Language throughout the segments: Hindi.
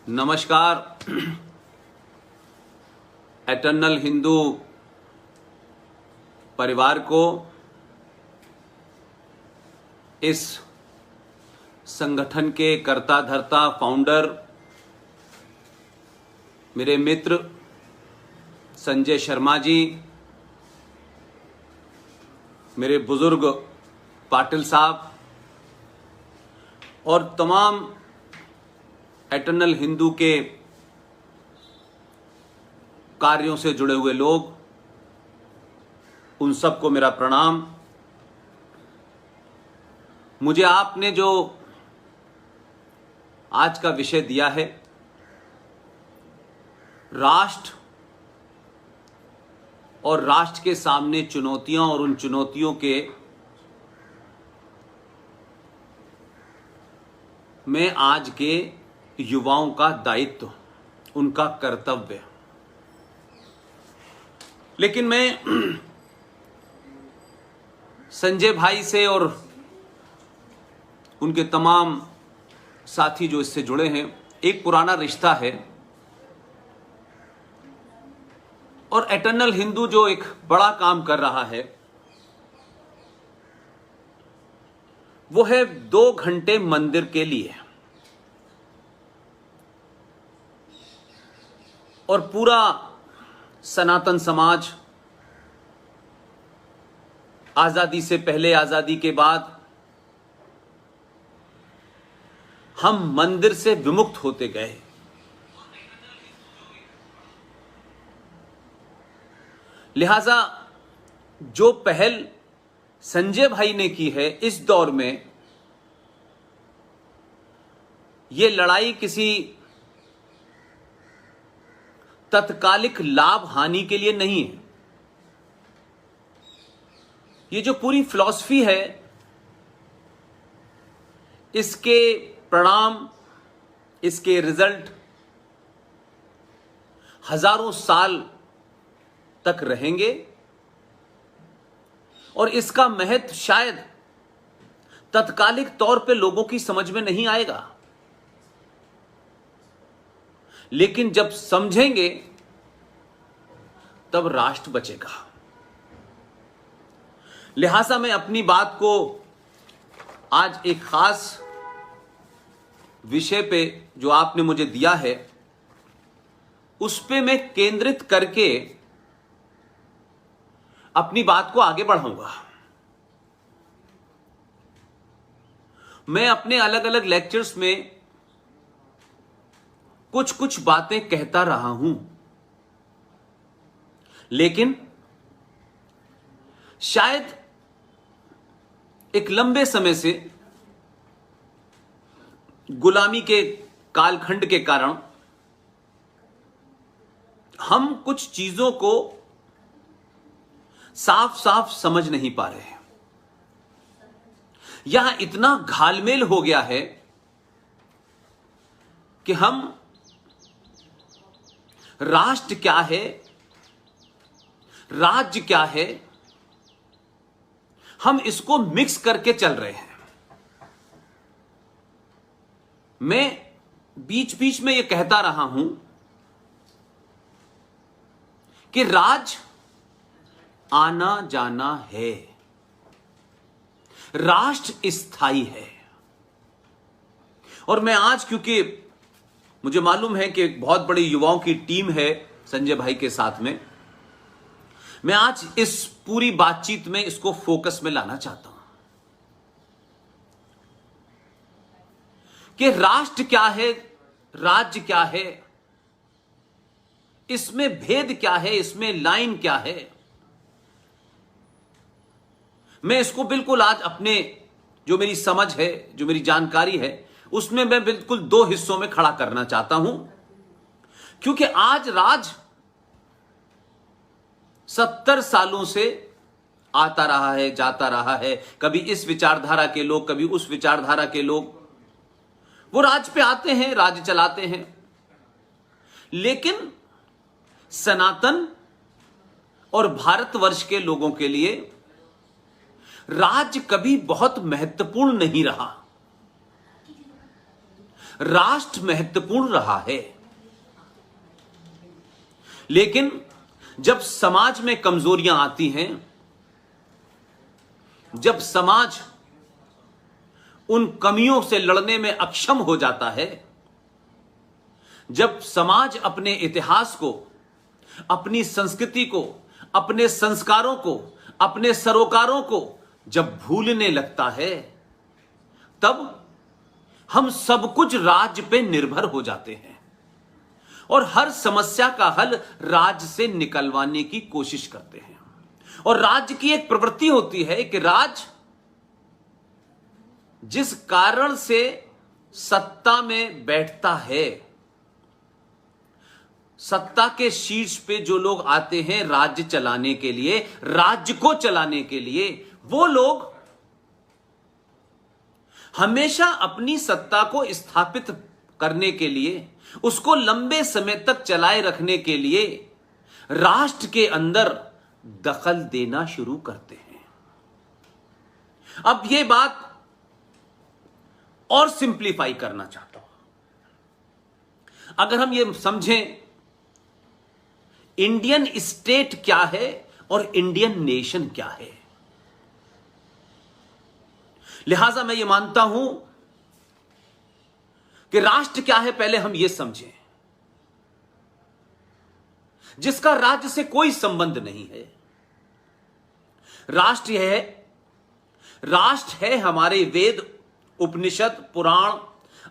नमस्कार। एटर्नल हिंदू परिवार को, इस संगठन के कर्ता धर्ता फाउंडर मेरे मित्र संजय शर्मा जी, मेरे बुजुर्ग पाटिल साहब और तमाम एटर्नल हिंदू के कार्यों से जुड़े हुए लोग, उन सबको मेरा प्रणाम। मुझे आपने जो आज का विषय दिया है, राष्ट्र और राष्ट्र के सामने चुनौतियां और उन चुनौतियों के में आज के युवाओं का दायित्व, उनका कर्तव्य। लेकिन मैं संजय भाई से और उनके तमाम साथी जो इससे जुड़े हैं, एक पुराना रिश्ता है और एटर्नल हिंदू जो एक बड़ा काम कर रहा है वो है 2 घंटे मंदिर के लिए, और पूरा सनातन समाज आजादी से पहले, आजादी के बाद हम मंदिर से विमुक्त होते गए। लिहाजा जो पहल संजय भाई ने की है इस दौर में, ये लड़ाई किसी तत्कालिक लाभ हानि के लिए नहीं है। ये जो पूरी फिलॉसफी है, इसके परिणाम, इसके रिजल्ट हजारों साल तक रहेंगे और इसका महत्व शायद तत्कालिक तौर पे लोगों की समझ में नहीं आएगा, लेकिन जब समझेंगे तब राष्ट्र बचेगा। लिहाजा मैं अपनी बात को आज एक खास विषय पे जो आपने मुझे दिया है उस पे मैं केंद्रित करके अपनी बात को आगे बढ़ाऊंगा। मैं अपने अलग अलग लेक्चर्स में कुछ कुछ बातें कहता रहा हूं, लेकिन शायद एक लंबे समय से गुलामी के कालखंड के कारण हम कुछ चीजों को साफ साफ समझ नहीं पा रहे हैं। यहां इतना घालमेल हो गया है कि हम राष्ट्र क्या है, राज्य क्या है, हम इसको मिक्स करके चल रहे हैं। मैं बीच बीच में यह कहता रहा हूं कि राज आना जाना है, राष्ट्र स्थायी है। और मैं आज, क्योंकि मुझे मालूम है कि एक बहुत बड़ी युवाओं की टीम है संजय भाई के साथ में, मैं आज इस पूरी बातचीत में इसको फोकस में लाना चाहता हूं कि राष्ट्र क्या है, राज्य क्या है, इसमें भेद क्या है, इसमें लाइन क्या है। मैं इसको बिल्कुल आज अपने जो मेरी समझ है, जो मेरी जानकारी है, उसमें मैं बिल्कुल 2 हिस्सों में खड़ा करना चाहता हूं, क्योंकि आज राज 70 सालों से आता रहा है, जाता रहा है। कभी इस विचारधारा के लोग, कभी उस विचारधारा के लोग, वो राज पे आते हैं, राज चलाते हैं। लेकिन सनातन और भारतवर्ष के लोगों के लिए राज्य कभी बहुत महत्वपूर्ण नहीं रहा। राष्ट्र महत्वपूर्ण रहा है, लेकिन जब समाज में कमजोरियां आती हैं, जब समाज उन कमियों से लड़ने में अक्षम हो जाता है, जब समाज अपने इतिहास को, अपनी संस्कृति को, अपने संस्कारों को, अपने सरोकारों को जब भूलने लगता है, तब हम सब कुछ राज्य पे निर्भर हो जाते हैं और हर समस्या का हल राज्य से निकलवाने की कोशिश करते हैं। और राज्य की एक प्रवृत्ति होती है कि राज्य जिस कारण से सत्ता में बैठता है, सत्ता के शीर्ष पे जो लोग आते हैं राज्य चलाने के लिए, राज्य को चलाने के लिए, वो लोग हमेशा अपनी सत्ता को स्थापित करने के लिए, उसको लंबे समय तक चलाए रखने के लिए राष्ट्र के अंदर दखल देना शुरू करते हैं। अब यह बात और सिंप्लीफाई करना चाहता हूं। अगर हम ये समझें इंडियन स्टेट क्या है और इंडियन नेशन क्या है, लिहाजा मैं ये मानता हूं कि राष्ट्र क्या है पहले हम ये समझें, जिसका राज्य से कोई संबंध नहीं है। राष्ट्र है हमारे वेद, उपनिषद, पुराण,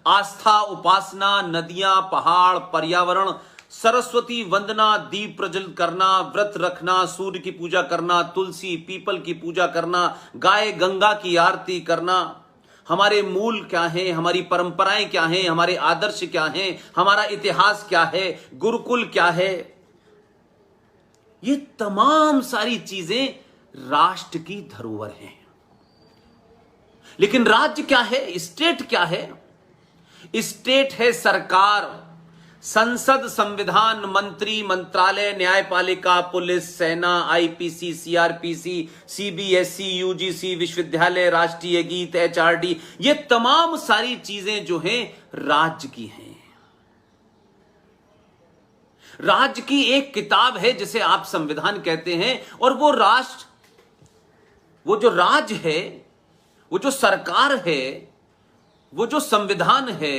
आस्था, उपासना, नदियां, पहाड़, पर्यावरण, सरस्वती वंदना, दीप प्रज्वलित करना, व्रत रखना, सूर्य की पूजा करना, तुलसी पीपल की पूजा करना, गाय गंगा की आरती करना। हमारे मूल क्या हैं, हमारी परंपराएं क्या हैं, हमारे आदर्श क्या हैं, हमारा इतिहास क्या है, गुरुकुल क्या है, ये तमाम सारी चीजें राष्ट्र की धरोहर हैं। लेकिन राज्य क्या है, स्टेट क्या है? स्टेट है सरकार, संसद, संविधान, मंत्री, मंत्रालय, न्यायपालिका, पुलिस, सेना, आईपीसी, सीआरपीसी, सीबीएसई, यूजीसी, विश्वविद्यालय, राष्ट्रीय गीत, एचआरडी, ये तमाम सारी चीजें जो हैं राज्य की हैं। राज्य की एक किताब है जिसे आप संविधान कहते हैं, और वो राष्ट्र, वो जो राज्य है, वो जो सरकार है, वो जो संविधान है,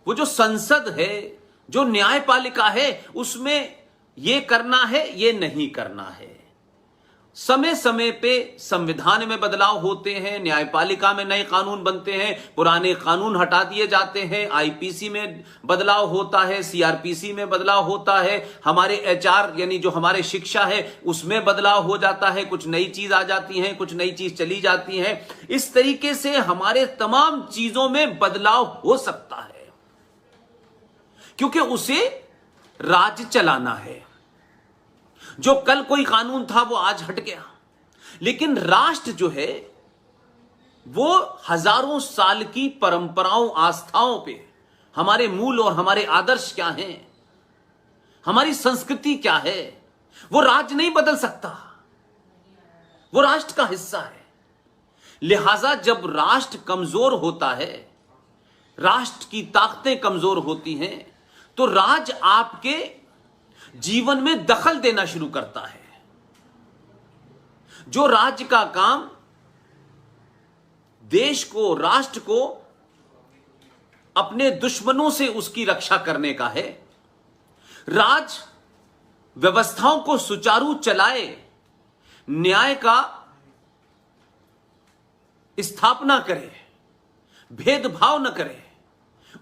वो जो संसद है, जो न्यायपालिका है, उसमें ये करना है, ये नहीं करना है। समय समय पे संविधान में बदलाव होते हैं, न्यायपालिका में नए कानून बनते हैं, पुराने कानून हटा दिए जाते हैं, आईपीसी में बदलाव होता है, सीआरपीसी में बदलाव होता है, हमारे एचआर यानी जो हमारे शिक्षा है उसमें बदलाव हो जाता है, कुछ नई चीज आ जाती है, कुछ नई चीज चली जाती है। इस तरीके से हमारे तमाम चीजों में बदलाव हो सकता है, क्योंकि उसे राज्य चलाना है। जो कल कोई कानून था वो आज हट गया, लेकिन राष्ट्र जो है वो हजारों साल की परंपराओं, आस्थाओं पे, हमारे मूल और हमारे आदर्श क्या हैं, हमारी संस्कृति क्या है, वो राज्य नहीं बदल सकता, वो राष्ट्र का हिस्सा है। लिहाजा जब राष्ट्र कमजोर होता है, राष्ट्र की ताकतें कमजोर होती हैं, तो राज्य आपके जीवन में दखल देना शुरू करता है। जो राज्य का काम देश को, राष्ट्र को अपने दुश्मनों से उसकी रक्षा करने का है, राज्य व्यवस्थाओं को सुचारू चलाए, न्याय का स्थापना करे, भेदभाव न करे,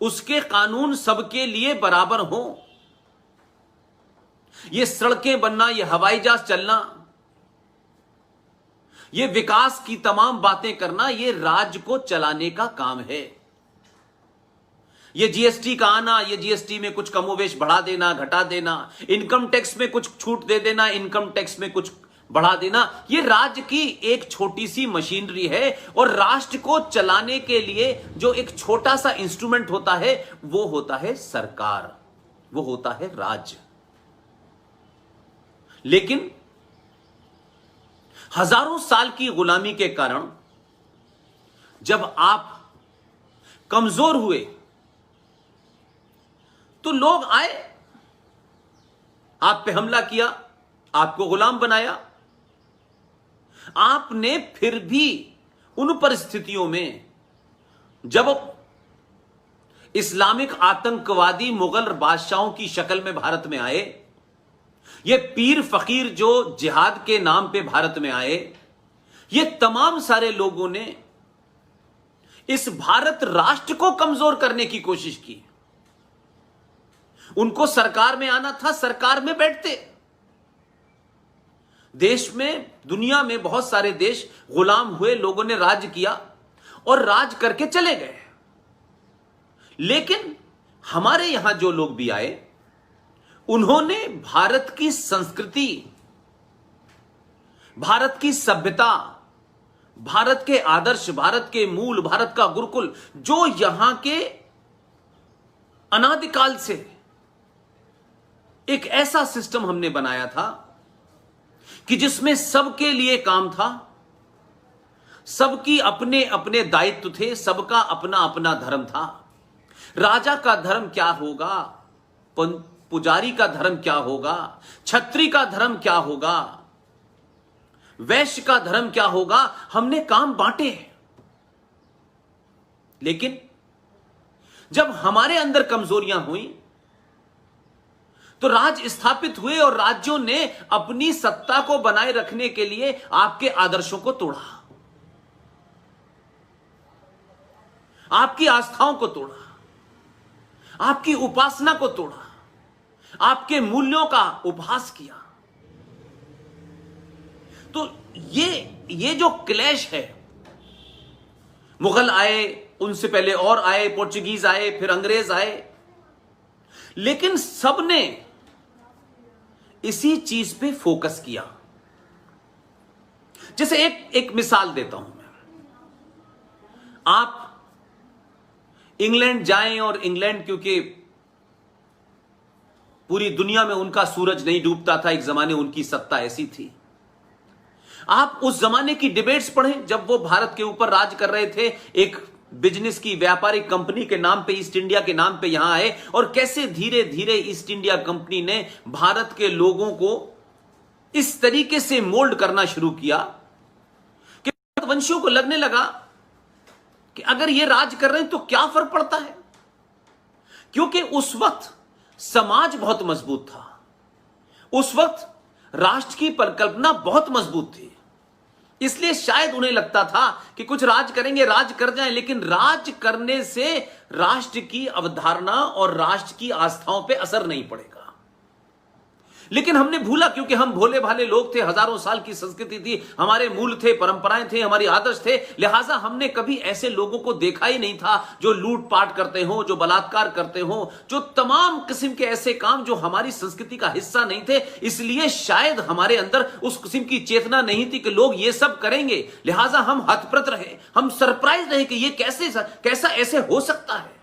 उसके कानून सबके लिए बराबर हो। ये सड़कें बनना, ये हवाई जहाज चलना, ये विकास की तमाम बातें करना, ये राज्य को चलाने का काम है। ये जीएसटी का आना, ये जीएसटी में कुछ कमोवेश बढ़ा देना, घटा देना, इनकम टैक्स में कुछ छूट दे देना, इनकम टैक्स में कुछ बढ़ा देना, ये राज्य की एक छोटी सी मशीनरी है। और राष्ट्र को चलाने के लिए जो एक छोटा सा इंस्ट्रूमेंट होता है वो होता है सरकार, वो होता है राज्य। लेकिन हजारों साल की गुलामी के कारण जब आप कमजोर हुए, तो लोग आए, आप पे हमला किया, आपको गुलाम बनाया। आपने फिर भी उन परिस्थितियों में जब इस्लामिक आतंकवादी मुगल बादशाहों की शक्ल में भारत में आए, ये पीर फकीर जो जिहाद के नाम पे भारत में आए, ये तमाम सारे लोगों ने इस भारत राष्ट्र को कमजोर करने की कोशिश की। उनको सरकार में आना था, सरकार में बैठते। देश में, दुनिया में बहुत सारे देश गुलाम हुए, लोगों ने राज किया और राज करके चले गए। लेकिन हमारे यहां जो लोग भी आए, उन्होंने भारत की संस्कृति, भारत की सभ्यता, भारत के आदर्श, भारत के मूल, भारत का गुरुकुल, जो यहां के अनादिकाल से एक ऐसा सिस्टम हमने बनाया था कि जिसमें सबके लिए काम था, सबकी अपने अपने दायित्व थे, सबका अपना अपना धर्म था। राजा का धर्म क्या होगा, पुजारी का धर्म क्या होगा, छत्री का धर्म क्या होगा, वैश्य का धर्म क्या होगा, हमने काम बांटे। लेकिन जब हमारे अंदर कमजोरियां हुई तो राज स्थापित हुए और राज्यों ने अपनी सत्ता को बनाए रखने के लिए आपके आदर्शों को तोड़ा, आपकी आस्थाओं को तोड़ा, आपकी उपासना को तोड़ा, आपके मूल्यों का उपहास किया। तो ये जो क्लैश है, मुगल आए, उनसे पहले और आए, पोर्चुगीज आए, फिर अंग्रेज आए, लेकिन सबने इसी चीज पे फोकस किया। जैसे एक मिसाल देता हूं मैं, आप इंग्लैंड जाएं और इंग्लैंड, क्योंकि पूरी दुनिया में उनका सूरज नहीं डूबता था, एक जमाने उनकी सत्ता ऐसी थी। आप उस जमाने की डिबेट्स पढ़ें जब वो भारत के ऊपर राज कर रहे थे, एक बिजनेस की व्यापारिक कंपनी के नाम पे, ईस्ट इंडिया के नाम पे यहां आए, और कैसे धीरे धीरे ईस्ट इंडिया कंपनी ने भारत के लोगों को इस तरीके से मोल्ड करना शुरू किया कि वंशियों को लगने लगा कि अगर ये राज कर रहे हैं तो क्या फर्क पड़ता है, क्योंकि उस वक्त समाज बहुत मजबूत था, उस वक्त राष्ट्र की परिकल्पना बहुत मजबूत थी। इसलिए शायद उन्हें लगता था कि कुछ राज करेंगे, राज कर जाएं, लेकिन राज करने से राष्ट्र की अवधारणा और राष्ट्र की आस्थाओं पे असर नहीं पड़ेगा। लेकिन हमने भूला, क्योंकि हम भोले भाले लोग थे, हजारों साल की संस्कृति थी, हमारे मूल थे, परंपराएं थे, हमारी आदर्श थे, लिहाजा हमने कभी ऐसे लोगों को देखा ही नहीं था जो लूटपाट करते हो, जो बलात्कार करते हो, जो तमाम किस्म के ऐसे काम जो हमारी संस्कृति का हिस्सा नहीं थे। इसलिए शायद हमारे अंदर उस किस्म की चेतना नहीं थी कि लोग ये सब करेंगे, लिहाजा हम हतप्रत रहे, हम सरप्राइज रहे कि ये कैसा ऐसे हो सकता है।